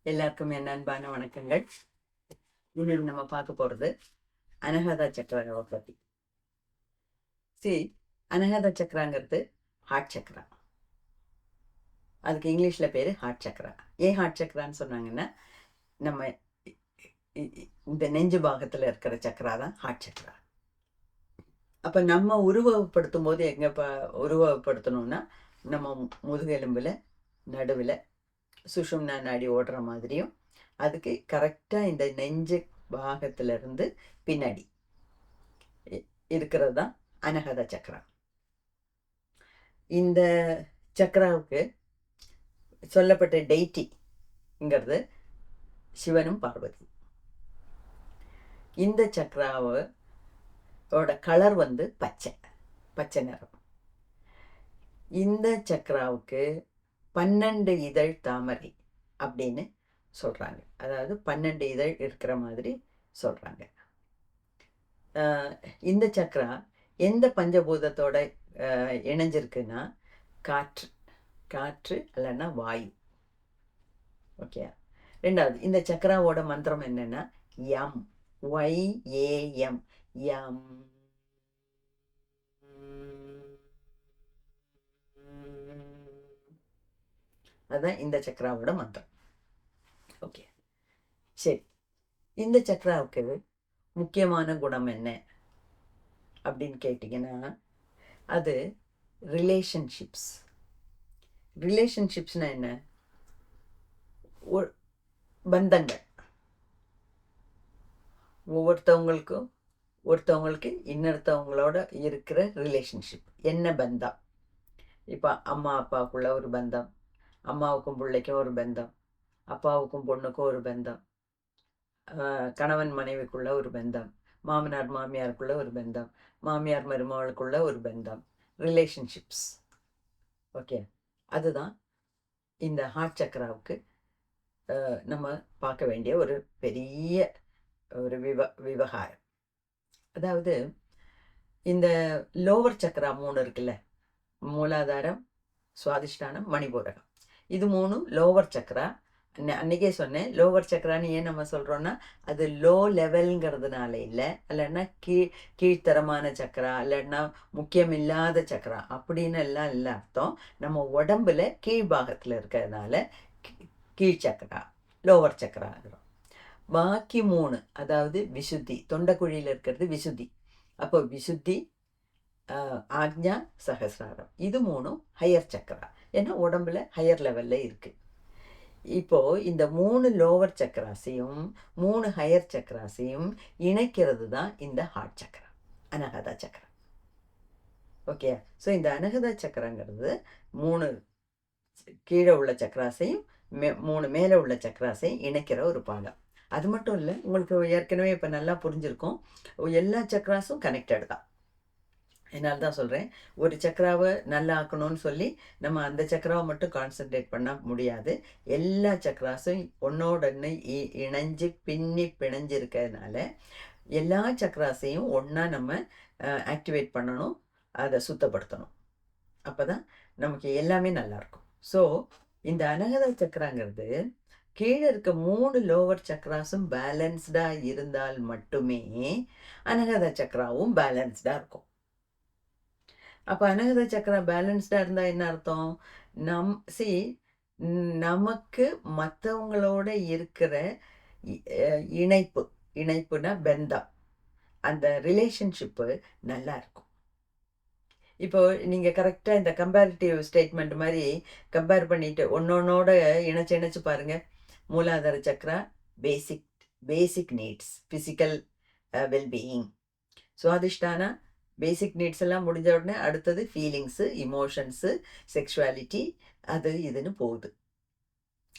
எல்லாருக்கும் என் அன்பான வணக்கங்கள். இன்னைக்கு நம்ம பார்க்க போகிறது அனகதா சக்கராவை பற்றி. அனகதா சக்கராங்கிறது ஹார்ட் சக்கரா. அதுக்கு இங்கிலீஷில் பேர் ஹார்ட் சக்கரா. ஏன் ஹார்ட் சக்கரான்னு சொன்னாங்கன்னா, நம்ம இந்த நெஞ்சு பாகத்தில் இருக்கிற சக்கரா தான் ஹார்ட் சக்கரா. அப்போ நம்ம உருவகப்படுத்தும் போது எங்கே உருவகப்படுத்தணும்னா, நம்ம முதுகெலும்பில் நடுவில் சுஷும்னா நாடி ஓடுற மாதிரியும், அதுக்கு கரெக்டாக இந்த நெஞ்சு பாகத்திலிருந்து பின்னாடி இருக்கிறது தான் அனகதா சக்கரா. இந்த சக்கராவுக்கு சொல்லப்பட்ட டெய்டிங்கிறது சிவனும் பார்வதி. இந்த சக்கராவோட கலர் பச்சை பச்சை நிறம். இந்த சக்கராவுக்கு 12 இதழ் தாமரை அப்படின்னு சொல்கிறாங்க. அதாவது 12 இதழ் இருக்கிற மாதிரி சொல்கிறாங்க. இந்த சக்கரா எந்த பஞ்சபூதத்தோட இணைஞ்சிருக்குன்னா, காற்று இல்லைன்னா வாயு. ஓகே. ரெண்டாவது, இந்த சக்கராவோட மந்திரம் என்னன்னா யம், YAM, யம். அதுதான் இந்த சக்கராவோட மந்திரம். ஓகே, சரி. இந்த சக்கராவுக்கு முக்கியமான குணம் என்ன அப்படின்னு கேட்டிங்கன்னா, அது ரிலேஷன்ஷிப்ஸ். ரிலேஷன்ஷிப்ஸ்னால் என்ன? பந்தங்கள். ஒருத்தவங்களுக்கு இன்னொருத்தவங்களோட இருக்கிற ரிலேஷன்ஷிப் என்ன பந்தம்? இப்போ அம்மா அப்பாவுக்குள்ள ஒரு பந்தம், அம்மாவுக்கும் பிள்ளைக்கும் ஒரு பந்தம், அப்பாவுக்கும் பொண்ணுக்கும் ஒரு பந்தம், கணவன் மனைவிக்குள்ள ஒரு பந்தம், மாமனார் மாமியாருக்குள்ள ஒரு பந்தம், மாமியார் மருமகளுக்குள்ள ஒரு பந்தம். ரிலேஷன்ஷிப்ஸ். ஓகே, அதுதான் இந்த ஹார்ட் சக்கராவுக்கு நம்ம பார்க்க வேண்டிய ஒரு பெரிய ஒரு விவகாரம். அதாவது இந்த லோவர் சக்கரா 3 இருக்குல்ல, மூலாதாரம், சுவாதிஷ்டானம், மணிபூரகம். இது 3 லோவர் சக்கரா. அன்றைக்கே சொன்னேன், லோவர் சக்கரான்னு ஏன் நம்ம சொல்கிறோன்னா, அது லோ லெவலுங்கிறதுனால இல்லை, இல்லைன்னா கீழ்த்தரமான சக்கரா, இல்லைன்னா முக்கியமில்லாத சக்கரா அப்படின்னு எல்லாம் இல்லை அர்த்தம். நம்ம உடம்புல கீழ்பாகத்தில் இருக்கிறதுனால கீழ்ச்சக்கரா, லோவர் சக்கரா ஆகிறோம். பாக்கி 3, அதாவது விசுத்தி, தொண்டைக்குழியில் இருக்கிறது விசுத்தி. அப்போ விசுத்தி, ஆக்ஞா, சகசிராரம், இது 3 ஹையர் சக்கரா. ஏன்னா உடம்புல ஹையர் லெவலில் இருக்குது. இப்போது இந்த 3 லோவர் சக்கராசையும் 3 ஹையர் சக்கராசையும் இணைக்கிறது தான் இந்த ஹார்ட் சக்கரா, அனகதா சக்கரா. ஓகே. ஸோ இந்த அனகதா சக்கராங்கிறது 3 கீழே உள்ள சக்கராசையும் 3 மேலே உள்ள சக்கராசையும் இணைக்கிற ஒரு பாலம். அது மட்டும் இல்லை, உங்களுக்கு ஏற்கனவே இப்போ நல்லா புரிஞ்சிருக்கும், எல்லா சக்கராஸும் கனெக்டட் தான். என்னால் தான் சொல்கிறேன், ஒரு சக்கராவை நல்லா ஆக்கணும்னு சொல்லி நம்ம அந்த சக்கராவை மட்டும் கான்சென்ட்ரேட் பண்ண முடியாது. எல்லா சக்கராஸும் ஒன்றோடொன்று இணைஞ்சு பிணைஞ்சு இருக்கிறதுனால எல்லா சக்கராஸையும் ஒன்றா நம்ம ஆக்டிவேட் பண்ணணும், அதை சுத்தப்படுத்தணும். அப்போ தான் நமக்கு எல்லாமே நல்லாயிருக்கும். ஸோ இந்த அனகதா சக்கராங்கிறது கீழே இருக்க 3 லோவர் சக்கராஸும் பேலன்ஸ்டாக இருந்தால் மட்டுமே அனகதா சக்கராவும் பேலன்ஸ்டாக இருக்கும். அப்போ அனகதா சக்கரா பேலன்ஸ்டாக இருந்தால் என்ன அர்த்தம்? நமக்கு மற்றவங்களோட இருக்கிற இணைப்புனா பந்தம், அந்த ரிலேஷன்ஷிப்பு நல்லா இருக்கும். இப்போ நீங்கள் கரெக்டாக இந்த கம்பேரிட்டிவ் ஸ்டேட்மெண்ட் மாதிரி கம்பேர் பண்ணிட்டு ஒன்னொன்னோட இணைச்சு பாருங்கள். Muladhara chakra basic needs, physical wellbeing. Svadhishthana basic needs எல்லாம் முடிஞ்ச உடனே அடுத்தது ஃபீலிங்ஸு, இமோஷன்ஸு, செக்ஷுவாலிட்டி, அது இதுன்னு போகுது.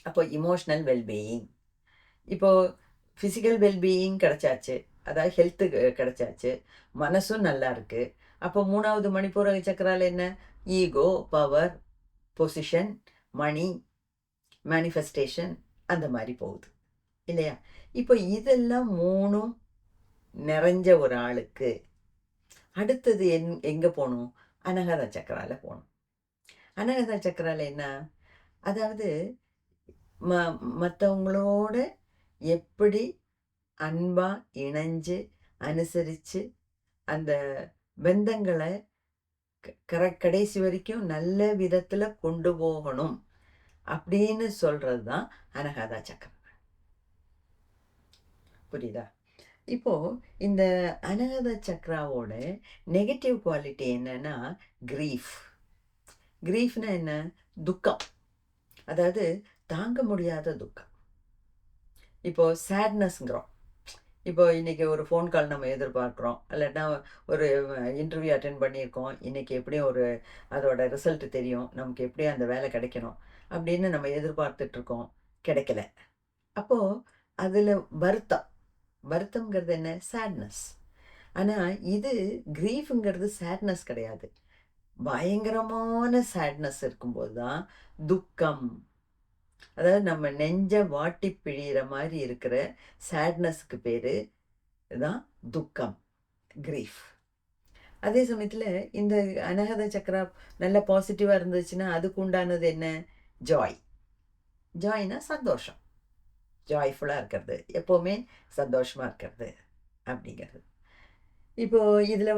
அப்போ இமோஷ்னல் வெல்பீயிங். இப்போது ஃபிசிக்கல் வெல்பீயிங் கிடச்சாச்சு, அதாவது ஹெல்த்து கிடச்சாச்சு, மனசும் நல்லா இருக்குது. அப்போ 3வது மணிப்பூரக சக்கரால் என்ன? ஈகோ, பவர், பொசிஷன், மணி, மேனிஃபெஸ்டேஷன், அந்த மாதிரி போகுது இல்லையா? இப்போ இதெல்லாம் 3ம் நிறைஞ்ச ஒரு ஆளுக்கு அடுத்தது எங்கே போகணும்? அனகதா சக்கரால போகணும். அனகதா சக்கரால என்ன? அதாவது மற்றவங்களோட எப்படி அன்பாக இணைஞ்சு அனுசரித்து அந்த பந்தங்களை கடைசி வரைக்கும் நல்ல விதத்தில் கொண்டு போகணும் அப்படின்னு சொல்கிறது தான் அனகாதா சக்கரம். புரியுதா? இப்போது இந்த அனகாதா சக்ராவோட நெகட்டிவ் குவாலிட்டி என்னன்னா கிரீஃப்னா என்ன? துக்கம், அதாவது தாங்க முடியாத துக்கம். இப்போது சேட்னஸ்ங்கிறோம். இப்போ இன்றைக்கி ஒரு ஃபோன் கால் நம்ம எதிர்பார்க்குறோம், இல்லாட்டினா ஒரு இன்டர்வியூ அட்டென்ட் பண்ணியிருக்கோம், இன்றைக்கி எப்படியும் ஒரு அதோட ரிசல்ட்டு தெரியும், நமக்கு எப்படியும் அந்த வேலை கிடைக்கணும் அப்படின்னு நம்ம எதிர்பார்த்துட்ருக்கோம், கிடைக்கல. அப்போது அதில் வருத்தம்ங்கிறது என்ன? சேட்னஸ். ஆனால் இது கிரீஃபுங்கிறது சேட்னஸ் கிடையாது. பயங்கரமான சேட்னஸ் இருக்கும்போது தான் துக்கம், அதாவது நம்ம நெஞ்ச வாட்டி பிழிகிற மாதிரி இருக்கிற சேட்னஸ்க்கு பேர் தான் துக்கம், கிரீஃப். அதே சமயத்தில் இந்த அனகத சக்கரா நல்ல பாசிட்டிவாக இருந்துச்சுன்னா அதுக்கு உண்டானது என்ன? ஜாய்னா சந்தோஷம், ஜாய்ஃபுல்லாக இருக்கிறது, எப்போவுமே சந்தோஷமாக இருக்கிறது அப்படிங்கிறது. இப்போது இதில்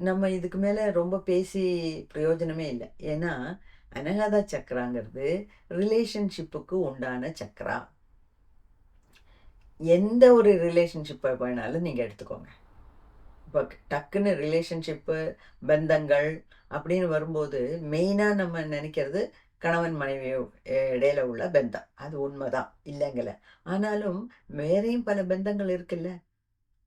நம்ம இதுக்கு மேலே ரொம்ப பேசி பிரயோஜனமே இல்லை. ஏன்னா அனகாதா சக்கராங்கிறது ரிலேஷன்ஷிப்புக்கு உண்டான சக்கரா. எந்த ஒரு ரிலேஷன்ஷிப்பை வேணாலும் நீங்கள் எடுத்துக்கோங்க. இப்போ டக்குன்னு ரிலேஷன்ஷிப்பு, பந்தங்கள் அப்படின்னு வரும்போது மெயினாக நம்ம நினைக்கிறது கணவன் மனைவி இடையில உள்ள பந்தம். அது உண்மைதான், இல்லைங்கல. ஆனாலும் வேறையும் பல பந்தங்கள் இருக்குல்ல.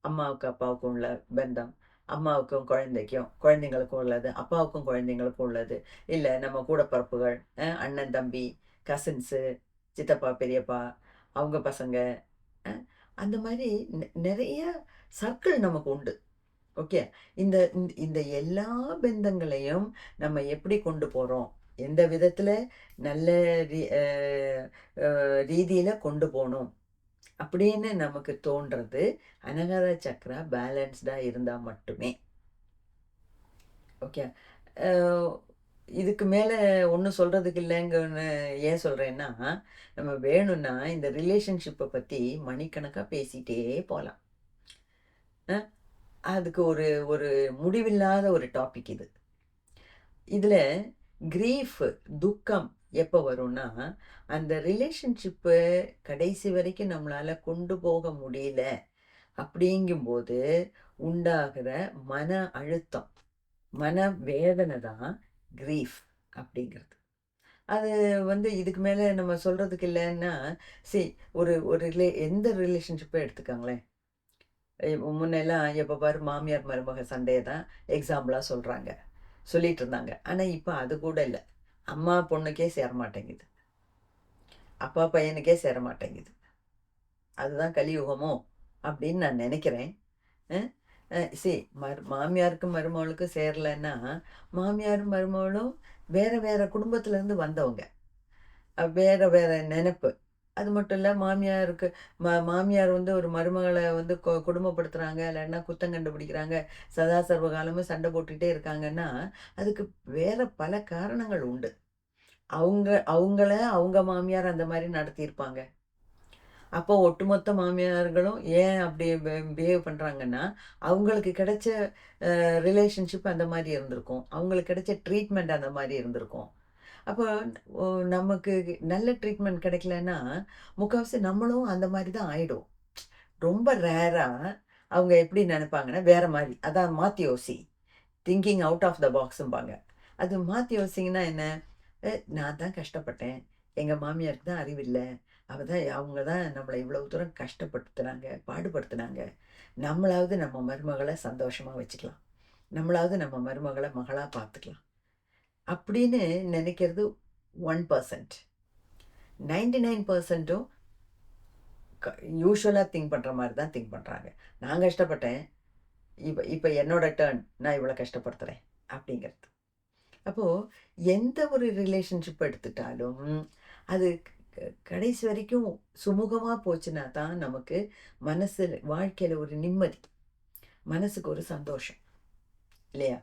அம்மாவுக்கு அப்பாவுக்கும் உள்ள பந்தம், அம்மாவுக்கும் குழந்தைங்களுக்கும் உள்ளது, அப்பாவுக்கும் குழந்தைங்களுக்கும் உள்ளது, இல்லை நம்ம கூட பிறப்புகள், அண்ணன் தம்பி, கசின்ஸு, சித்தப்பா பெரியப்பா, அவங்க பசங்க, அந்த மாதிரி நிறைய சர்க்கிள் நமக்கு உண்டு. ஓகே, இந்த இந்த எல்லா பந்தங்களையும் நம்ம எப்படி கொண்டு போகிறோம், எந்த விதத்தில் நல்ல ரீதியில் கொண்டு போகணும் அப்படின்னு நமக்கு தோன்றது அனகாதா சக்கரா பேலன்ஸ்டாக இருந்தால் மட்டுமே. ஓகே, இதுக்கு மேலே ஒன்றும் சொல்கிறதுக்கு இல்லைங்கன்னு ஏன் சொல்கிறேன்னா, நம்ம வேணும்னா இந்த ரிலேஷன்ஷிப்பை பற்றி மணிக்கணக்காக பேசிகிட்டே போகலாம். அதுக்கு ஒரு ஒரு முடிவில்லாத ஒரு டாபிக் இது. இதில் கிரீஃப், துக்கம் எப்போ வரும்னா, அந்த ரிலேஷன்ஷிப்பு கடைசி வரைக்கும் நம்மளால் கொண்டு போக முடியல அப்படிங்கும்போது உண்டாகிற மன அழுத்தம், மன வேதனை தான் கிரீஃப் அப்படிங்கிறது. அது இதுக்கு மேலே நம்ம சொல்கிறதுக்கு இல்லைன்னா, ஒரு ஒரு எந்த ரிலேஷன்ஷிப்பை எடுத்துக்காங்களேன். முன்னெல்லாம் எப்போ பாரு மாமியார் மருமக சண்டையை தான் எக்ஸாம்பிளாக சொல்லிட்டு இருந்தாங்க. ஆனால் இப்போ அது கூட இல்லை. அம்மா பொண்ணுக்கே சேர மாட்டேங்குது, அப்பா பையனுக்கே சேர மாட்டேங்குது. அதுதான் கலியுகமோ அப்படின்னு நான் நினைக்கிறேன். மாமியாருக்கும் மருமகளுக்கும் சேரலைன்னா, மாமியாரும் மருமகளும் வேறு வேறு குடும்பத்துலேருந்து வந்தவங்க, வேறு வேறு நினைப்பு. அது மட்டும் இல்லை, மாமியார் ஒரு மருமகளை கொடுமைப்படுத்துகிறாங்க, இல்லைன்னா குத்தம் கண்டுபிடிக்கிறாங்க, சதா சர்வகாலமும் சண்டை போட்டுக்கிட்டே இருக்காங்கன்னா அதுக்கு வேறு பல காரணங்கள் உண்டு. அவங்கள அவங்க மாமியார் அந்த மாதிரி நடத்தியிருப்பாங்க. அப்போ ஒட்டுமொத்த மாமியார்களும் ஏன் அப்படி பிஹேவ் பண்ணுறாங்கன்னா, அவங்களுக்கு கிடைச்ச ரிலேஷன்ஷிப் அந்த மாதிரி இருந்திருக்கும், அவங்களுக்கு கிடைச்ச ட்ரீட்மெண்ட் அந்த மாதிரி இருந்திருக்கும். அப்போ நமக்கு நல்ல ட்ரீட்மெண்ட் கிடைக்கலன்னா முக்கால்வாசி நம்மளும் அந்த மாதிரி தான் ஆகிடும். ரொம்ப ரேராக அவங்க எப்படி நினைப்பாங்கன்னா வேறு மாதிரி, அதான் மாற்றி யோசி, திங்கிங் அவுட் ஆஃப் த பாக்ஸும்பாங்க. அது மாற்றி யோசிங்கன்னா என்ன? நான் தான் கஷ்டப்பட்டேன், எங்கள் மாமியாருக்கு தான் அறிவில்லை, அவங்க தான் நம்மளை இவ்வளவு தூரம் கஷ்டப்படுத்துனாங்க, பாடுபடுத்துனாங்க, நம்மளாவது நம்ம மருமகளை சந்தோஷமாக வச்சுக்கலாம், நம்மளாவது நம்ம மருமகளை மகளாக பார்த்துக்கலாம் அப்படின்னு நினைக்கிறது 1%. 99%ம் யூஸ்வலாக திங்க் பண்ணுற மாதிரி தான் திங்க் பண்ணுறாங்க. நான் கஷ்டப்பட்டேன், இப்போ என்னோட டேர்ன், நான் இவ்வளோ கஷ்டப்படுத்துகிறேன் அப்படிங்கிறது. அப்போது எந்த ஒரு ரிலேஷன்ஷிப் எடுத்துட்டாலும் அது கடைசி வரைக்கும் சுமூகமாக போச்சுன்னா தான் நமக்கு வாழ்க்கையில் ஒரு நிம்மதி, மனசுக்கு ஒரு சந்தோஷம், இல்லையா?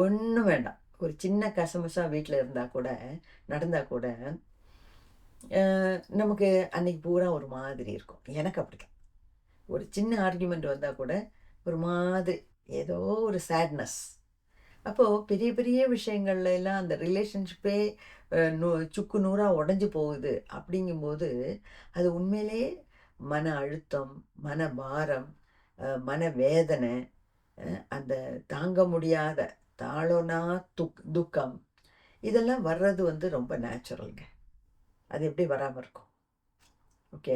ஒன்றும் வேண்டாம், ஒரு சின்ன கசமுசா வீட்டில் இருந்தால் கூட, நடந்தால் கூட, நமக்கு அன்னைக்கு பூரா ஒரு மாதிரி இருக்கும். எனக்கு அப்படிதான். ஒரு சின்ன ஆர்கியுமெண்ட் வந்தா கூட ஒரு மாதிரி ஏதோ ஒரு சேட்னஸ். அப்போ பெரிய பெரிய விஷயங்கள்ல எல்லாம் அந்த ரிலேஷன்ஷிப்பே சுக்கு நூறா உடைஞ்சு போகுது அப்படிங்கும்போது, அது உண்மையிலேயே மன அழுத்தம், மன பாரம், மனவேதனை, அந்த தாங்க முடியாத தாளோனா துக்கம் இதெல்லாம் வர்றது வந்து ரொம்ப நேச்சுரல்ங்க. அது எப்படி வராம இருக்கும்? ஓகே.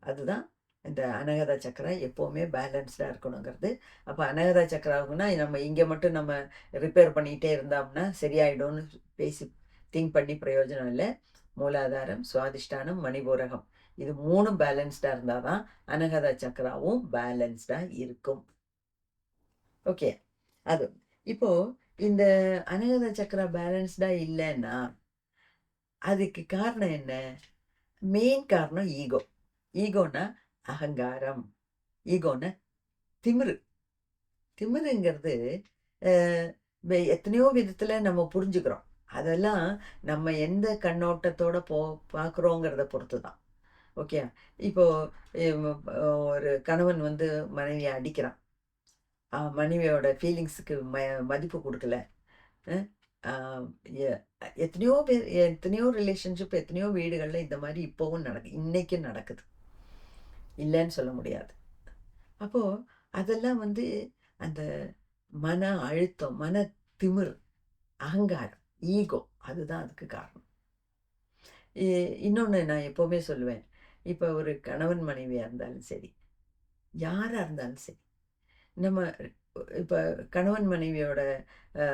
அதுதான் இந்த அனகதா சக்கரம் எப்போவுமே பேலன்ஸ்டா இருக்கணுங்கிறது. அப்ப அனகதா சக்கராவுக்குன்னா, நம்ம இங்க மட்டும் நம்ம ரிப்பேர் பண்ணிட்டே இருந்தோம்னா சரியாயிடும்னு பேசி திங்க் பண்ணி பிரயோஜனம் இல்ல. மூலாதாரம், சுவாதிஷ்டானம், மணிபூரகம். இது 3ம் பேலன்ஸ்டா இருந்தா தான் அனகதா சக்கராவும் பேலன்ஸ்டா இருக்கும். ஓகே. அது. இப்போ இந்த அனகதா சக்கரா பேலன்ஸ்டா இல்லன்னா, அதுக்கு காரணம் என்ன? மெயின் காரணம் ஈகோ. ஈகோன்னா அகங்காரம். ஈகோன்னா திமிரு. திமிருங்கிறது எத்தனையோ விதத்துல நம்ம புரிஞ்சுக்கிறோம். அதெல்லாம் நம்ம எந்த கண்ணோட்டத்தோட பார்க்குறோங்கிறத பொறுத்து தான். ஓகே. இப்போ இவ் ஒரு கணவன் வந்து மனைவிய அடிக்கிறான். மனைவியோட ஃபீலிங்ஸுக்கு மதிப்பு குடுக்கல. அ ஆ எ எத்தனையோ பேர் எத்தனையோ ரிலேஷன்ஷிப், எத்தனையோ வீடுகள்ல இந்த மாரி இப்பவும் இன்னைக்கும் நடக்குது. இல்லன்னு சொல்ல முடியாது. அப்போ அதெல்லாம் வந்து அந்த மன அழுத்தம், மன திமிர், அகங்காரம், ஈகோ அதுதான் அதுக்கு காரணம். இ இன்னொன்னு நான் எப்பவுமே சொல்லுவேன். இப்ப ஒரு கணவன் மனைவியா இருந்தாலும் சரி, யாரா இருந்தாலும் சரி, நம்ம இப்ப கணவன் மனைவியோட அ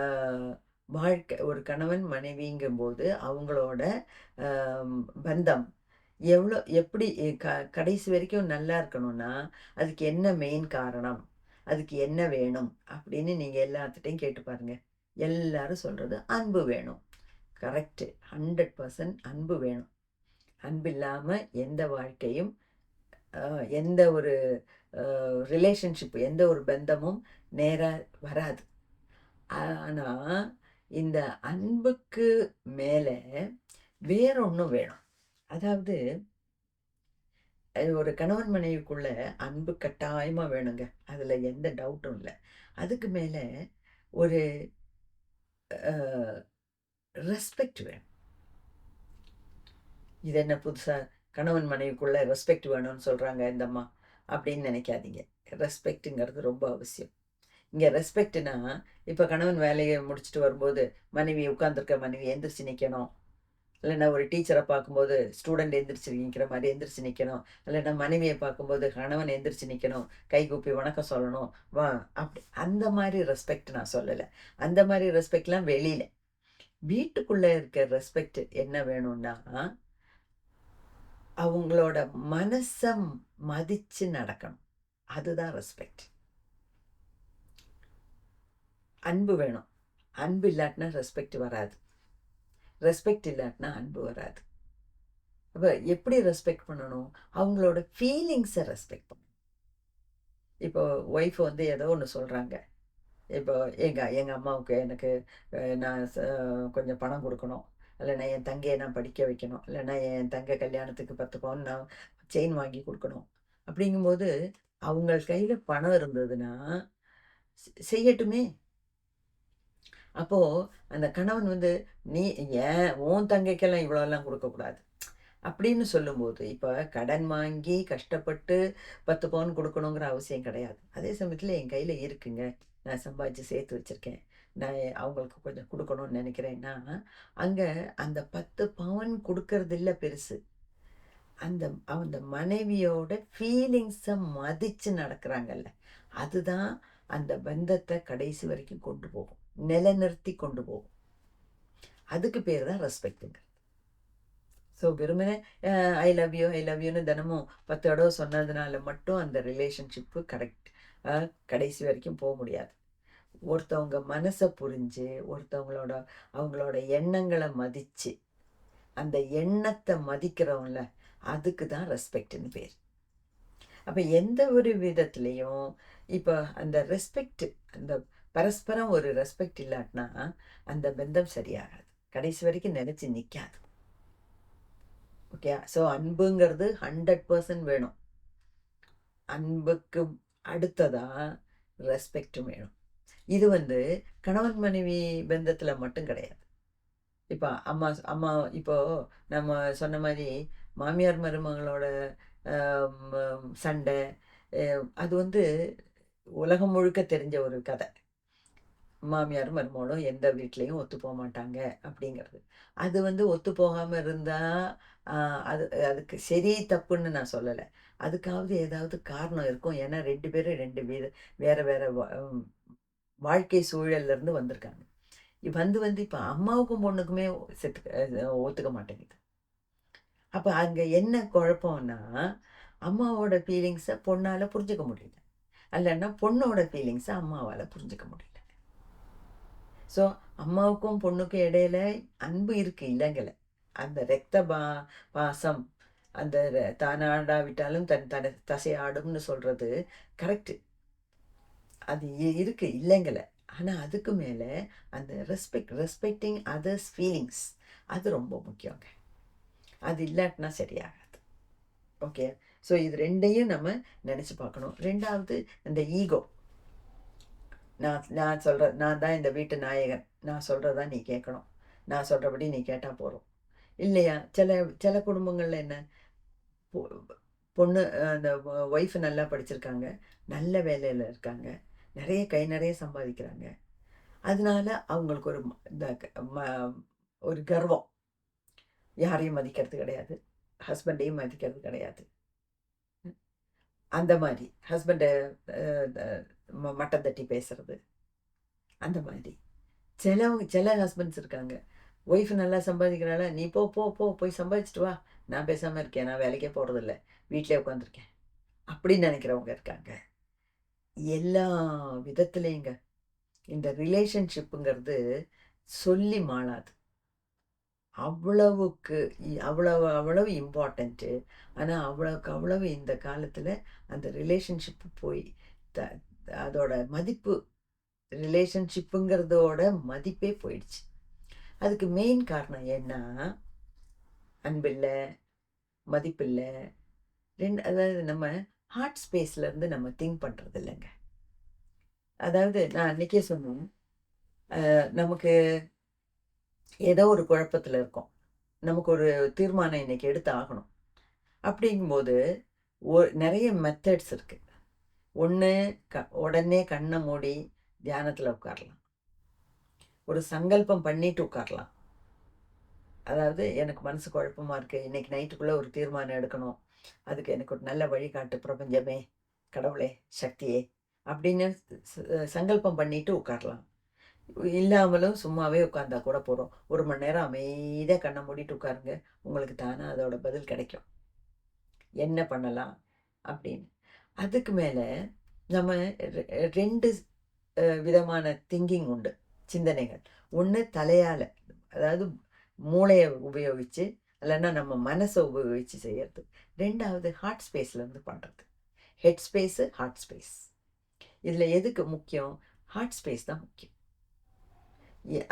வாழ்க்கை ஒரு கணவன் மனைவிங்கும்போது அவங்களோட அ பந்தம் எப்படி கடைசி வரைக்கும் நல்லா இருக்கணும்னா, அதுக்கு என்ன மெயின் காரணம்? அதுக்கு என்ன வேணும்? அப்படின்னு நீங்க எல்லாத்துட்டயும் கேட்டு பாருங்க. எல்லாரும் சொல்றது அன்பு வேணும். கரெக்ட்டு. 100% அன்பு வேணும். அன்பு இல்லாம எந்த வாழ்க்கையும், அ எந்த ஒரு ரிலேஷன்ஷிப், எந்த ஒரு பந்தமும் நேரா வராது. ஆனா, இந்த அன்புக்கு மேல வேற ஒண்ணும் வேணும். அதாவது ஒரு கணவன் மனைவிக்குள்ள அன்பு கட்டாயமா வேணுங்க. அதுல எந்த டவுட்டும் இல்ல. அதுக்கு மேல ஒரு அ ரெஸ்பெக்ட் வேணும். இது என்ன புதுசா கணவன் மனைவிக்குள்ள ரெஸ்பெக்ட் வேணும்னு சொல்றாங்க இந்த அம்மா அப்படின்னு நினைக்காதீங்க. ரெஸ்பெக்ட்ங்கிறது ரொம்ப அவசியம். இங்க ரெஸ்பெக்ட்னா, இப்ப கணவன் வேலைய முடிச்சுட்டு வரும்போது, மனைவி உட்கார்ந்திருக்க மனைவி எந்திரிச்சு நிக்கணும். இல்லன்னா ஒரு டீச்சர பார்க்கும்போது, ஸ்டூடண்ட் எந்திரிச்சு நிக்கிற மாரி எந்திரிச்சு நிக்கணும். இல்லன்னா மனைவிய பார்க்கும்போது கணவன் எந்திரிச்சு நிக்கணும். கைகூப்பி வணக்கம் சொல்லணும். வா அந்த மாரி ரெஸ்பெக்ட் நான் சொல்லல. அந்த மாரி ரெஸ்பெக்ட்லாம் வெளியில. வீட்டுக்குள்ள இருக்க ரெஸ்பெக்ட் என்ன வேணும்னா, அவங்களோட மனச மதிச்சு நடக்கணும். அதுதான் ரெஸ்பெக்ட். அன்பு வேணும். அன்பு இல்லாட்டினா ரெஸ்பெக்ட் வராது. ரெஸ்பெக்ட் இல்லாட்டினா அன்பு வராது. அப்ப எப்படி ரெஸ்பெக்ட் பண்ணணும்? அவங்களோட ஃபீலிங்ஸ ரெஸ்பெக்ட் பண்ணணும். இப்போ ஒய்ஃப் வந்து ஏதோ ஒண்ணு சொல்றாங்க. இப்போ எங்க எங்க அம்மாவுக்கு எனக்கு நான் கொஞ்சம் பணம் குடுக்கணும். இல்லன்னா என் தங்கைய நான் படிக்க வைக்கணும். இல்லன்னா என் தங்கை கல்யாணத்துக்கு 10 பவுன் நான் செயின் வாங்கி குடுக்கணும். அப்படிங்கும்போது, அவங்க கையில பணம் இருந்ததுன்னா, செய்யட்டுமே! அப்போ அந்த கணவன் வந்து, "நீ ஏன் உன் தங்கைக்கெல்லாம் இவ்வளோலாம் குடுக்கக்கூடாது." அப்படின்னு சொல்லும்போது, இப்ப கடன் வாங்கி கஷ்டப்பட்டு 10 பவுன் குடுக்கணுங்கிற அவசியம் கிடையாது. அதே சமயத்துல என் கையில இருக்குங்க. நான் சம்பாதிச்சு சேர்த்து வச்சிருக்கேன். நான் அவங்களுக்கு கொஞ்சம் குடுக்கணும்னு நெனைக்கிறேன்னா, அங்க அந்த 10 பவுன் குடுக்கறது இல்ல பெருசு. அந்த அந்த மனைவியோட ஃபீலிங்ஸ மதிச்சு நடக்கிறாங்கல்ல, அதுதான் அந்த பந்தத்த கடைசி வரைக்கும் கொண்டு போகும். நிலைநிறுத்தி கொண்டு போகும். அதுக்கு பேரு தான் ரெஸ்பெக்ட்ங்க. ஸோ வெறுமனே I love you, I love யூன்னு தினமும் 10 தடவ சொன்னதுனால மட்டும் அந்த ரிலேஷன்ஷிப்பு கடைசி வரைக்கும் முடியாது. ஒருத்தவங்க மனச புரிஞ்சு, ஒருத்தவங்களோட அவங்களோட எண்ணங்கள மதிச்சு, அந்த எண்ணத்த மதிக்கிறோம்ல, அதுக்கு தான் ரெஸ்பெக்ட்ன்னு பேரு. அப்ப எந்த ஒரு விதத்திலயும் இப்ப அந்த ரெஸ்பெக்ட் அந்த பரஸ்பரம் ஒரு ரெஸ்பெக்ட் இல்லாட்டினா, அந்த பந்தம் சரியாகாது. கடைசி வரைக்கும் நிலைச்சு நிக்காது. ஓகே. ஸோ அன்புங்கிறது 100% வேணும். அன்புக்கு அடுத்ததா ரெஸ்பெக்டும் வேணும். இது வந்து கணவன் மனைவி பந்தத்துல மட்டும் கிடையாது. இப்ப அம்மா அம்மா இப்போ நம்ம சொன்ன மாதிரி மாமியார் மருமகளோட சண்டை, அது வந்து உலகம் முழுக்க தெரிஞ்ச ஒரு கதை. மாமியாரும் மருமகளும் எந்த வீட்லேயும் ஒத்து போக மாட்டாங்க அப்படிங்கிறது. அது வந்து ஒத்து போகாமல் இருந்தால் அது அதுக்கு சரி தப்புன்னு நான் சொல்லலை. அதுக்காவது ஏதாவது காரணம் இருக்கும். ஏன்னா 2 பேரும் 2 வேறு வேறு வாழ்க்கை சூழல்லேருந்து வந்திருக்காங்க. வந்து இப்போ அம்மாவுக்கும் பொண்ணுக்குமே ஒத்துக்க மாட்டேங்குது. அப்போ அங்கே என்ன குழப்பம்னா, அம்மாவோட ஃபீலிங்ஸை பொண்ணால் புரிஞ்சுக்க முடியல, இல்லைன்னா பொண்ணோட ஃபீலிங்ஸை அம்மாவால் புரிஞ்சுக்க முடியல. ஸோ அம்மாவுக்கும் பொண்ணுக்கும் இடையில அன்பு இருக்குது, இல்லைங்கல. அந்த ரத்த பாசம், அந்த தானாடாவிட்டாலும் தன் தசை ஆடும்னு சொல்கிறது கரெக்டு. அது இருக்குது, இல்லைங்கல. ஆனால் அதுக்கு மேலே அந்த ரெஸ்பெக்டிங் அதர்ஸ் ஃபீலிங்ஸ், அது ரொம்ப முக்கியங்க. அது இல்லாட்டினா சரியாகாது. ஓகே. ஸோ இது ரெண்டையும் நம்ம நினச்சி பார்க்கணும். ரெண்டாவது இந்த ஈகோ. நான் சொல்கிறேன், நான் தான் இந்த வீட்டு நாயகன், நான் சொல்கிறதா நீ கேட்கணும், நான் சொல்கிறபடி நீ கேட்டால் போகிறோம் இல்லையா? சில சில குடும்பங்களில் என்ன, பொண்ணு அந்த ஒய்ஃபு நல்லா படிச்சிருக்காங்க, நல்ல வேலையில் இருக்காங்க, நிறைய சம்பாதிக்கிறாங்க. அதனால அவங்களுக்கு ஒரு கர்வம். யாரையும் மதிக்கிறது கிடையாது, ஹஸ்பண்டையும் மதிக்கிறது கிடையாது. அந்த மாதிரி ஹஸ்பண்டை மட்டம் தட்டி பேசுறது, அந்த மாதிரி சில ஹஸ்பண்ட்ஸ் இருக்காங்க. ஒய்ஃப் நல்லா சம்பாதிக்கிறாளா, நீ போ போ போ போய் சம்பாதிச்சிட்டு வா, நான் பேசாமல் இருக்கேன், நான் வேலைக்கே போகிறதில்ல, வீட்டிலே உட்காந்துருக்கேன் அப்படின்னு நினைக்கிறவங்க இருக்காங்க. எல்லா விதத்துலேயுங்க இந்த ரிலேஷன்ஷிப்புங்கிறது சொல்லி மாளாது. அவ்வளவு இம்பார்ட்டண்ட்டு. ஆனால் அவ்வளவு இந்த காலத்தில் அந்த ரிலேஷன்ஷிப்பு போய் அதோட மதிப்பு, ரிலேஷன்ஷிப்புங்கிறதோட மதிப்பே போயிடுச்சு. அதுக்கு மெயின் காரணம் என்ன? அன்பில்லை, மதிப்பில்லை. அதாவது நம்ம ஹார்ட் ஸ்பேஸ்லேருந்து நம்ம திங்க் பண்ணுறது இல்லைங்க. அதாவது நான் அன்றைக்கே சொன்னேன், நமக்கு ஏதோ ஒரு குழப்பத்தில் இருக்கோம், நமக்கு ஒரு தீர்மானம் இன்றைக்கி எடுத்து ஆகணும். அப்படிங்கும்போது நிறைய மெத்தட்ஸ் இருக்குது. ஒன்று, உடனே கண்ணை மூடி தியானத்தில் உட்காரலாம், ஒரு சங்கல்பம் பண்ணிட்டு உட்காரலாம். அதாவது எனக்கு மனசு குழப்பமாக இருக்குது, இன்றைக்கி நைட்டுக்குள்ளே ஒரு தீர்மானம் எடுக்கணும், அதுக்கு எனக்கு ஒரு நல்ல வழிகாட்டு பிரபஞ்சமே, கடவுளே, சக்தியே அப்படின்னு சங்கல்பம் பண்ணிட்டு உட்காரலாம். இல்லாமலும் சும்மாவே உட்காந்தா கூட போகிறோம். 1 மணி நேரம் அமைதியாக கண்ணை மூடிட்டு உட்காருங்க, உங்களுக்கு தானாக அதோட பதில் கிடைக்கும், என்ன பண்ணலாம் அப்படின்னு. அதுக்கு மேலே நம்ம 2 விதமான திங்கிங் உண்டு, சிந்தனைகள். ஒன்று தலையால், அதாவது மூளையை உபயோகித்து, இல்லைன்னா நம்ம மனசை உபயோகித்து செய்கிறது. ரெண்டாவது ஹார்ட் ஸ்பேஸ்லேருந்து பண்ணுறது. Head space, hard space. இதில் எதுக்கு முக்கியம்? ஹார்ட் ஸ்பேஸ் தான் முக்கியம்.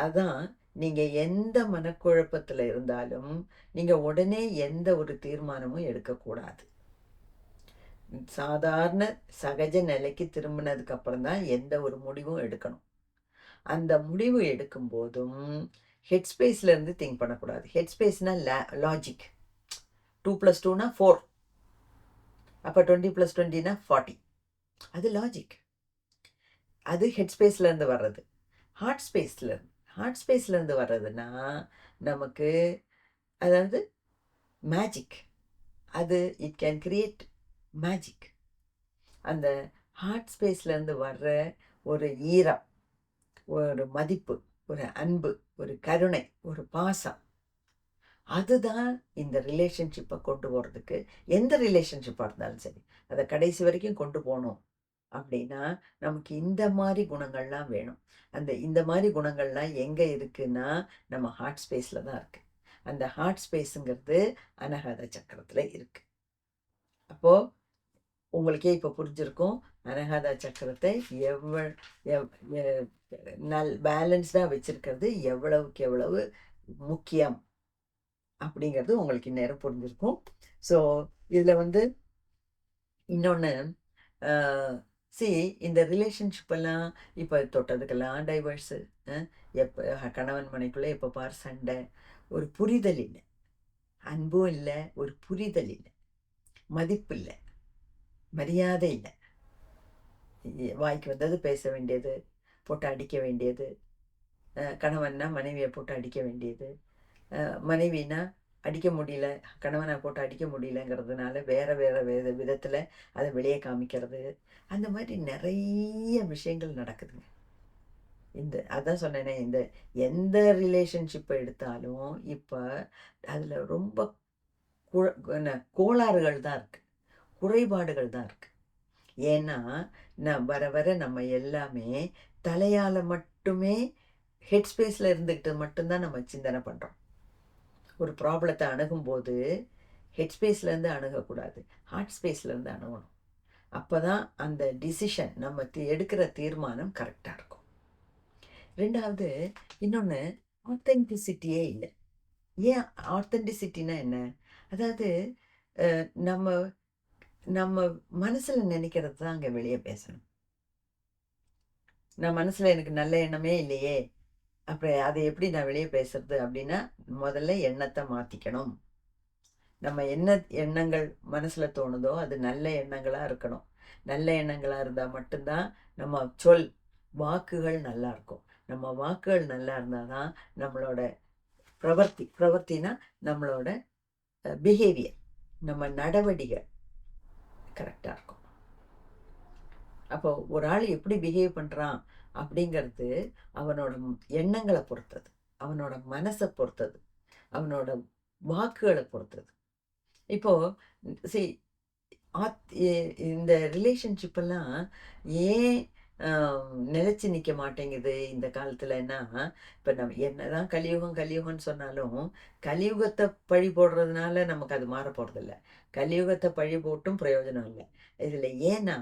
அதான் நீங்கள் எந்த மனக்குழப்பத்தில் இருந்தாலும் நீங்கள் உடனே எந்த ஒரு தீர்மானமும் எடுக்கக்கூடாது. சாதாரண சகஜ நிலைக்கு திரும்பினதுக்கு அப்புறம் தான் எந்த ஒரு முடிவும் எடுக்கணும். அந்த முடிவு எடுக்கும் போதும் ஹெட் ஸ்பேஸ்லேருந்து திங்க் பண்ணக்கூடாது. ஹெட் ஸ்பேஸ்னால் லாஜிக். 2 + 2 = 4, அப்போ 20 + 20 = 40. அது லாஜிக். அது ஹெட் ஸ்பேஸ்லேருந்து வர்றது. ஹார்ட் ஸ்பேஸ்லேருந்து வர்றதுன்னா நமக்கு, அதாவது மேஜிக். அது இட் கேன் கிரியேட் மேஜிக். அந்த ஹார்ட் ஸ்பேஸ்லேருந்து வர்ற ஒரு ஈரம், ஒரு மதிப்பு, ஒரு அன்பு, ஒரு கருணை, ஒரு பாசம், அதுதான் இந்த ரிலேஷன்ஷிப்பை கொண்டு போகிறதுக்கு, எந்த ரிலேஷன்ஷிப்பாக இருந்தாலும் சரி, அதை கடைசி வரைக்கும் கொண்டு போகணும் அப்படின்னா நமக்கு இந்த மாதிரி குணங்கள்லாம் வேணும். இந்த மாதிரி குணங்கள்லாம் எங்கே இருக்குன்னா நம்ம ஹார்ட் ஸ்பேஸில் தான் இருக்குது. அந்த ஹார்ட் ஸ்பேஸுங்கிறது அனகத சக்கரத்தில் இருக்குது. அப்போது உங்களுக்கே இப்போ புரிஞ்சிருக்கும், அனகத சக்கரத்தை பேலன்ஸ்டாக வச்சுருக்கிறது எவ்வளவுக்கு எவ்வளவு முக்கியம் அப்படிங்கிறது உங்களுக்கு இந்நேரம் புரிஞ்சிருக்கும். ஸோ இதில் வந்து இன்னொன்று, சி இந்த ரிலேஷன்ஷிப் எல்லாம் இப்போ தொட்டதுக்கெல்லாம் டைவர்ஸு, எப்போ கணவன் மனைக்குள்ளே எப்போ பார் சண்டை, ஒரு புரிதல் இல்லை, அன்பும் இல்லை, ஒரு புரிதல் இல்லை, மதிப்பு இல்லை, மரியாதை இல்லை. வாய்க்கு வந்தது பேச வேண்டியது, போட்டு அடிக்க வேண்டியது, கணவன்னா மனைவியை போட்டு அடிக்க வேண்டியது, மனைவினா அடிக்க முடியல, கணவனை போட்டு அடிக்க முடியலங்கிறதுனால வேறு வேறு விதத்தில் அதை வெளியே காமிக்கிறது, அந்த மாதிரி நிறைய விஷயங்கள் நடக்குதுங்க. அதான் சொன்னேனே, எந்த ரிலேஷன்ஷிப்பை எடுத்தாலும் இப்போ அதில் ரொம்ப கோளாறுகள் தான் இருக்குது, குறைபாடுகள் தான் இருக்குது. ஏன்னா வர வர நம்ம எல்லாமே தலையால் மட்டுமே ஹெட் ஸ்பேஸில் இருந்துக்கிட்டு மட்டும்தான் நம்ம சிந்தனை பண்ணுறோம். ஒரு ப்ராப்ளத்தை அணுகும்போது ஹெட் ஸ்பேஸ்லேருந்து அணுகக்கூடாது, ஹார்ட் ஸ்பேஸ்லேருந்து அணுகணும். அப்போ தான் அந்த டிசிஷன் நம்ம எடுக்கிற தீர்மானம் கரெக்டாக இருக்கும். ரெண்டாவது, இன்னொன்று, ஆத்தென்டிசிட்டியே இல்லை. ஏன் ஆத்தென்டிசிட்டினா என்ன? அதாவது நம்ம நம்ம மனசில் நினைக்கிறது தான் அங்கே வெளியே பேசணும். நான் மனசில் எனக்கு நல்ல எண்ணமே இல்லையே, அப்புறம் அதை எப்படி நான் வெளியே பேசுறது அப்படின்னா, முதல்ல எண்ணத்தை மாற்றிக்கணும். நம்ம என்ன எண்ணங்கள் மனசில் தோணுதோ அது நல்ல எண்ணங்களாக இருக்கணும். நல்ல எண்ணங்களாக இருந்தால் மட்டும்தான் நம்ம வாக்குகள் நல்லா இருக்கும். நம்ம வாக்குகள் நல்லா இருந்தால் தான் நம்மளோட பிரவர்த்தினா நம்மளோட பிஹேவியர், நம்ம நடவடிக்கை கரெக்டாக இருக்கும். அப்போ ஒரு ஆள் எப்படி பிஹேவ் பண்ணுறான் அப்படிங்கிறது அவனோட எண்ணங்களை பொறுத்தது, அவனோட மனசை பொறுத்தது, அவனோட வாக்குகளை பொறுத்தது. இப்போது இந்த ரிலேஷன்ஷிப்பெல்லாம் ஏன் நிலைச்சு நிற்க மாட்டேங்குது இந்த காலத்துலன்னா, இப்போ நம்ம என்னதான் கலியுகம்னு சொன்னாலும் கலியுகத்தை பழி போடுறதுனால நமக்கு அது மாற போகிறதில்ல. கலியுகத்தை பழி போட்டும் பிரயோஜனம் இல்லை இதில். ஏன்னா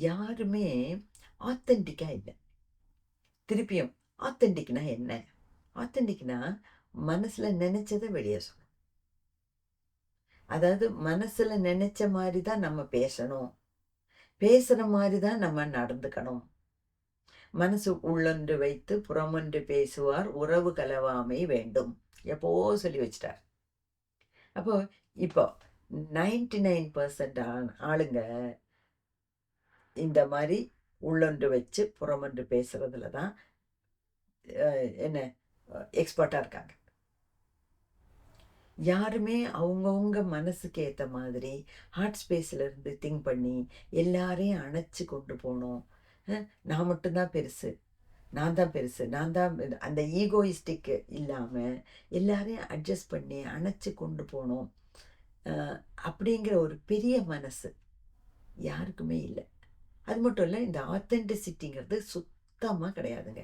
யாருமே ஆத்தென்டிக்காக இல்லை. திருப்பியும் ஆத்தென்டிக்னா என்ன? ஆத்தென்டிக்னா மனசில் நினைச்சதை வெளியே சொல்லணும். அதாவது மனசில் நினைச்ச மாதிரி தான் நம்ம பேசணும், பேசுகிற மாதிரி தான் நம்ம நடந்துக்கணும். மனசு உள்ளொன்று வைத்து புறமொன்று பேசுவார், உறவு கலவாமை வேண்டும், எப்போ சொல்லி வச்சிட்டார். அப்போ இப்போ 99% ஆளுங்க இந்த மாதிரி உள்ளொன்று வச்சு புறமொன்று பேசுறதுல தான் என்ன எக்ஸ்பர்ட்டாக இருக்காங்க. யாருமே அவங்கவுங்க மனசுக்கு ஏற்ற மாதிரி ஹார்ட் ஸ்பேஸில் இருந்து திங்க் பண்ணி எல்லாரையும் அணைச்சி கொண்டு போகணும். நான் மட்டும்தான் பெருசு, நான் தான் பெருசு, நான் தான் அந்த ஈகோயிஸ்டிக்கு இல்லாமல் எல்லாரையும் அட்ஜஸ்ட் பண்ணி அணைச்சி கொண்டு போகணும் அப்படிங்கிற ஒரு பெரிய மனசு யாருக்குமே இல்லை. அது மட்டும் இல்லை, இந்த ஆத்தென்டிசிட்டிங்கிறது சுத்தமாக கிடையாதுங்க.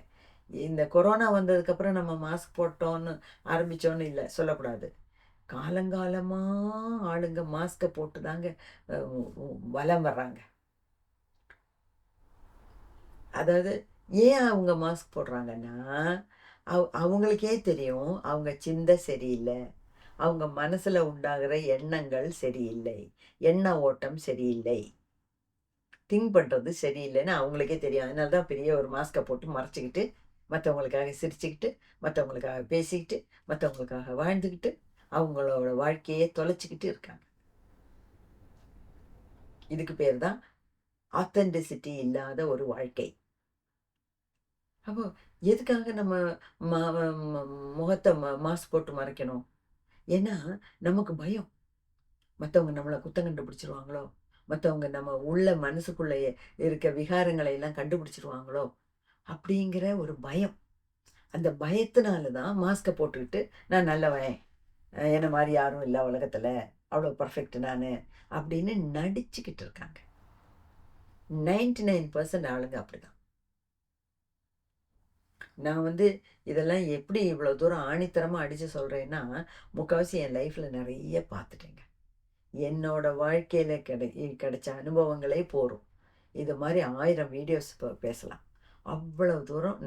இந்த கொரோனா வந்ததுக்கப்புறம் நம்ம மாஸ்க் போட்டோன்னு ஆரம்பித்தோன்னு இல்லை சொல்லக்கூடாது. காலங்காலமாக ஆளுங்க மாஸ்கை போட்டு தாங்க வலம் வர்றாங்க. அதாவது ஏன் அவங்க மாஸ்க் போடுறாங்கன்னா, அவங்களுக்கே தெரியும் அவங்க சிந்தை சரியில்லை, அவங்க மனசில் உண்டாகிற எண்ணங்கள் சரியில்லை, எண்ண ஓட்டம் சரியில்லை, திங்க் பண்ணுறது சரியில்லைன்னு அவங்களுக்கே தெரியும். அதனால தான் பெரிய ஒரு மாஸ்கை போட்டு மறைச்சிக்கிட்டு மற்றவங்களுக்காக சிரிச்சுக்கிட்டு, மற்றவங்களுக்காக பேசிக்கிட்டு, மற்றவங்களுக்காக வாழ்ந்துக்கிட்டு அவங்களோட வாழ்க்கையை தொலைச்சிக்கிட்டு இருக்காங்க. இதுக்கு பேர் தான் ஆத்தென்டிசிட்டி இல்லாத ஒரு வாழ்க்கை. அப்போ எதுக்காக நம்ம முகத்தை மாஸ்க் போட்டு மறைக்கணும்? ஏன்னா நமக்கு பயம், மற்றவங்க நம்மளை குத்தம் கண்டுபிடிச்சிருவாங்களோ, மற்றவங்க நம்ம உள்ள மனசுக்குள்ளே இருக்க விகாரங்களை எல்லாம் கண்டுபிடிச்சிருவாங்களோ அப்படிங்கிற ஒரு பயம். அந்த பயத்தினால தான் மாஸ்கை போட்டுக்கிட்டு நான் நல்லவன், என்னை மாதிரி யாரும் இல்லை உலகத்தில், அவ்வளோ பர்ஃபெக்ட் நான் அப்படின்னு நடிச்சுக்கிட்டு இருக்காங்க. 99% ஆளுங்க அப்படிதான். நான் இதெல்லாம் எப்படி இவ்வளோ தூரம் ஆணித்தரமாக அடித்து சொல்கிறேன்னா, முக்கால்வாசி என் லைஃப்பில் நிறைய பார்த்துட்டேங்க. என்னோட வாழ்க்கையில் கிடைச்ச அனுபவங்களே போகும். இது மாதிரி 1000 வீடியோஸ் பேசலாம். அவ்வளோ தூரம்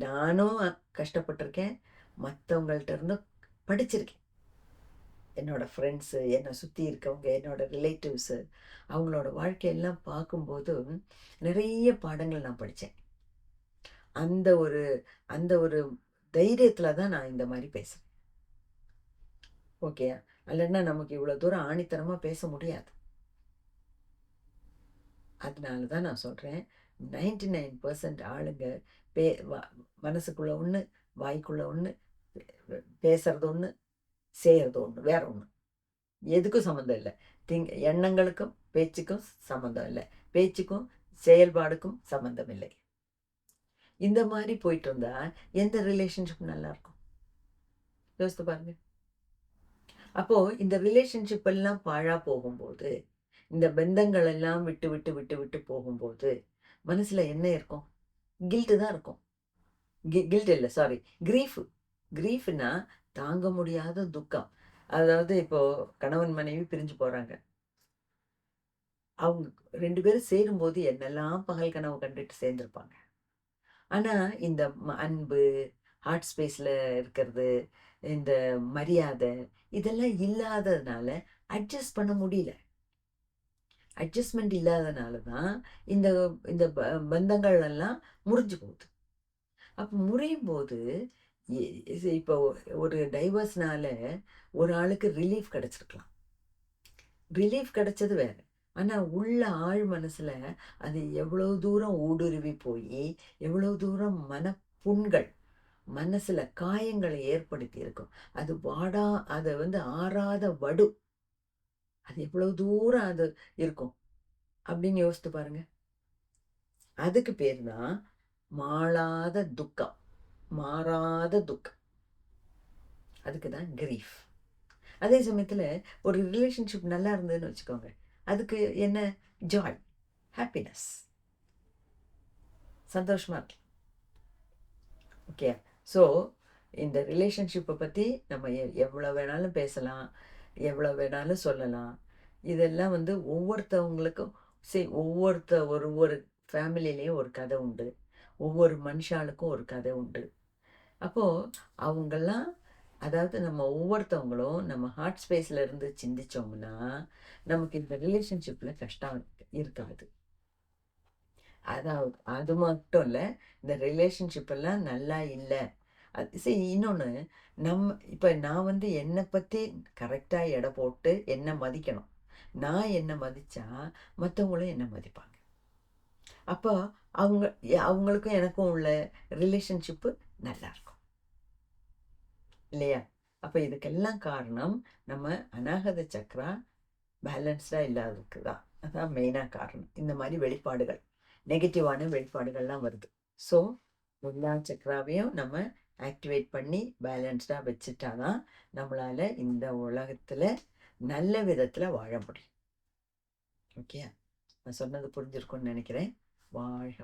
நானும் கஷ்டப்பட்டிருக்கேன், மற்றவங்கள்ட்ட இருந்து படிச்சிருக்கேன். என்னோட ஃப்ரெண்ட்ஸு, என்னை சுற்றி இருக்கவங்க, என்னோட ரிலேட்டிவ்ஸு, அவங்களோட வாழ்க்கையெல்லாம் பார்க்கும்போது நிறைய பாடங்கள் நான் படித்தேன். அந்த ஒரு அந்த ஒரு தைரியத்தில் தான் நான் இந்த மாதிரி பேசுகிறேன். ஓகே, இல்லைன்னா நமக்கு இவ்வளோ தூரம் ஆணித்தனமாக பேச முடியாது. அதனால தான் நான் சொல்கிறேன், 99% ஆளுங்க பே மனசுக்குள்ள ஒன்று, வாய்க்குள்ள ஒன்று, பேசுறது ஒன்று, செய்கிறது ஒன்று, வேற ஒன்று. எதுக்கும் சம்மந்தம் இல்லை. எண்ணங்களுக்கும் பேச்சுக்கும் சம்மந்தம் இல்லை. பேச்சுக்கும் செயல்பாடுக்கும் சம்மந்தம் இல்லை. இந்த மாதிரி போயிட்டு இருந்தா எந்த ரிலேஷன்ஷிப் நல்லா இருக்கும்? யோசித்து பாருங்க. அப்போ இந்த ரிலேஷன்ஷிப் எல்லாம் பாழா போகும்போது, இந்த பந்தங்கள் எல்லாம் விட்டு விட்டு விட்டு விட்டு போகும்போது மனசுல என்ன இருக்கும்? கில்ட்டு தான் இருக்கும். கில்ட் இல்லை, சாரி, கிரீஃப். கிரீஃப்னா தாங்க முடியாத துக்கம். அதாவது இப்போ கணவன் மனைவி பிரிஞ்சு போறாங்க. அவங்க 2 பேரும் சேரும்போது என்னெல்லாம் பகல் கனவு கண்டுட்டு சேர்ந்திருப்பாங்க. ஆனா இந்த அன்பு, ஹார்ட் ஸ்பேஸ்ல இருக்கிறது, இந்த மரியாதை, இதெல்லாம் இல்லாததுனால அட்ஜஸ்ட் பண்ண முடியல. அட்ஜஸ்ட்மெண்ட் இல்லாதனால தான் இந்த இந்த பந்தங்கள் எல்லாம் முறிஞ்சு போகுது. அப்போ முறியும் போது இப்போ ஒரு டைவர்ஸ்னால ஒரு ஆளுக்கு ரிலீஃப் கிடைச்சிருக்கலாம். ரிலீஃப் கிடைச்சது வேற. ஆனா உள்ள ஆழ் மனசுல அது எவ்வளவு தூரம் ஊடுருவி போய் எவ்வளவு தூரம் மனப்புண்கள், மனசுல காயங்களை ஏற்படுத்தி இருக்கும். அது அதை ஆறாத வடு. அது எவ்வளவு தூரம் அது இருக்கும் அப்படின்னு யோசித்து பாருங்க. அதுக்கு பேர் தான் மாளாத துக்கம், மாறாத துக்கம். அதுக்கு தான் கிரீஃப். அதே சமயத்துல ஒரு ரிலேஷன்ஷிப் நல்லா இருந்ததுன்னு வச்சுக்கோங்க, அதுக்கு என்ன? ஜாய், ஹாப்பினஸ், சந்தோஷமா இருக்கு. ஓகே, ஸோ இந்த ரிலேஷன்ஷிப்பை பற்றி நம்ம எவ்வளோ வேணாலும் பேசலாம், எவ்வளோ வேணாலும் சொல்லலாம். இதெல்லாம் ஒவ்வொருத்தவங்களுக்கும் ஒவ்வொரு ஃபேமிலிலேயும் ஒரு கதை உண்டு. ஒவ்வொரு மனுஷாளுக்கும் ஒரு கதை உண்டு. அப்போது அவங்கெல்லாம், அதாவது நம்ம ஒவ்வொருத்தவங்களும் நம்ம ஹார்ட் ஸ்பேஸில் இருந்து சிந்திச்சோம்னா நமக்கு இந்த ரிலேஷன்ஷிப்பில் கஷ்டம் இருக்காது. அதாவது அது மட்டும் இல்லை, இந்த ரிலேஷன்ஷிப் எல்லாம் நல்லா இல்லை. அது சரி, இன்னொன்று, இப்போ நான் என்னை பற்றி கரெக்டாக எடை போட்டு என்னை மதிக்கணும். நான் என்னை மதித்தா மற்றவங்களும் என்னை மதிப்பாங்க. அப்போ அவங்களுக்கும் எனக்கும் உள்ள ரிலேஷன்ஷிப்பு நல்லா இருக்கும் இல்லையா? அப்போ இதுக்கெல்லாம் காரணம் நம்ம அநாகத சக்ரா பேலன்ஸ்டாக இல்லாததுக்கு தான். அதான் மெயினாக காரணம். இந்த மாதிரி வெளிப்பாடுகள், நெகட்டிவான வெளிப்பாடுகள்லாம் வருது. ஸோ எல்லா சக்ராவையும் நம்ம ஆக்டிவேட் பண்ணி பேலன்ஸ்டாக வச்சுட்டாதான் நம்மளால் இந்த உலகத்தில் நல்ல விதத்தில் வாழ முடியும். ஓகே, நான் சொன்னது புரிஞ்சிருக்கும்னு நினைக்கிறேன். வாழ்க.